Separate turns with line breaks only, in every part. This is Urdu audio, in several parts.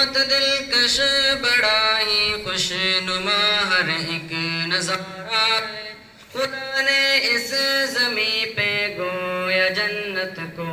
بہت دلکش بڑا ہی خوش نما ہر ایک نظارہ ہے۔ خدا نے اس زمین پہ گویا جنت کو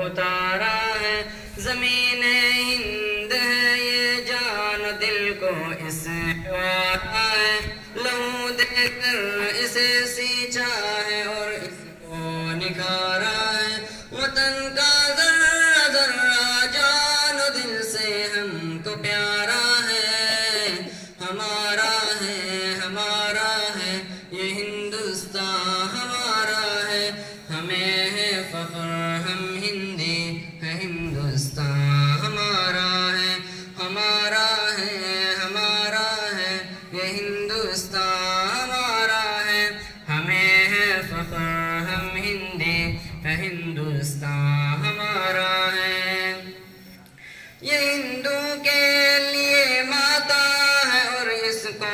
اتارا ہے۔ زمین ہند ہے یہ جان دل کو اس پیارا ہے۔ لہو دے کر اسے سینچا ہے اور اس کو نکھارا ہے۔ وطن کا ذرہ ذرہ جان و دل سے ہم کو پیارا ہے۔ ہمارا ہے ہمارا ہے یہ ہندوستان ہمارا ہے۔ ہمیں ہے فخر ہم ہندی ہے ہندوستان ہمارا ہے۔ ہمارا ہے ہمارا ہے یہ ہندوستان ہمارا ہے۔ ہمیں ہے فخر ہم ہندی ہے ہندوستان ہمارا ہے۔ یہ ہندو کے لیے ماتا ہے اور اس کو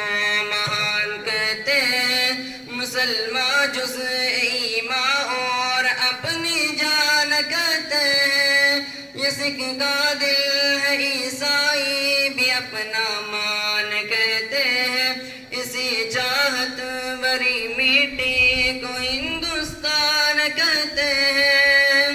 مہان کہتے ہیں۔ مسلمان جز ایمان اور اپنی جان کہتے ہیں۔ یہ سکھ کا دل ہے عیسائی بھی اپنا مان کہتے ہیں۔ اسی چاہت بری مٹی کو ہندوستان کہتے ہیں۔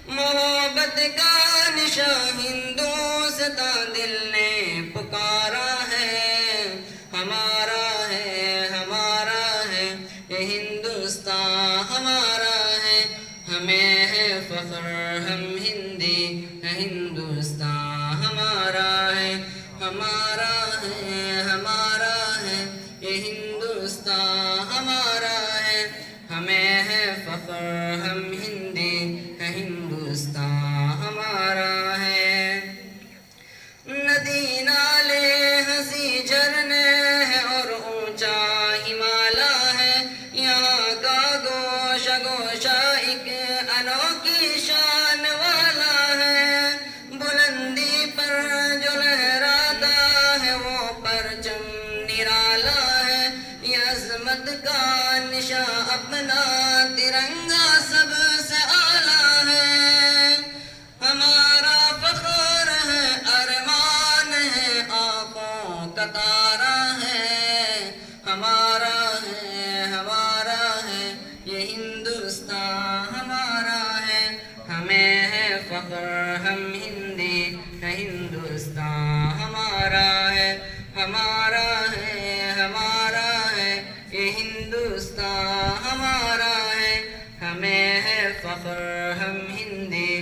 محبت کا نشان ہندوستان دل نے پکارا ہے۔ ہمارا ہے ہمارا ہے یہ ہندوستان ہمارا ہے۔ ہمیں ہے فخر ہم ہندی ہے ہندوستان ہمارا ہے۔ ہمارا ہے ہمارا ہے یہ ہندوستان ہمارا ہے۔ ہمیں ہے فخر ہم ہندی ہے ہندوستان ہمارا ہے۔ ندی نالے ہنسی جھرنے ہیں اور اونچا ہمالا ہے۔ یہاں کا گوشہ گوشہ ایک انوکھی شان والا ہے۔ بلندی پر جو لہراتا ہے وہ پرچم نرالا ہے۔ یہ عظمت کا نشان اپنا ترنگا سب سے اعلیٰ ہے۔ ہمارا فخر ہے ارمان ہے آنکھوں کا تارا ہے۔ ہمارا ہے یہ ہندوستان ہمارا ہے۔ ہمیں ہے فخر ہم ہندی ہے ہندوستان ہمارا ہے۔ ہمارا ہے یہ ہندوستان ہمارا ہے۔ ہمیں ہے فخر ہم ہندی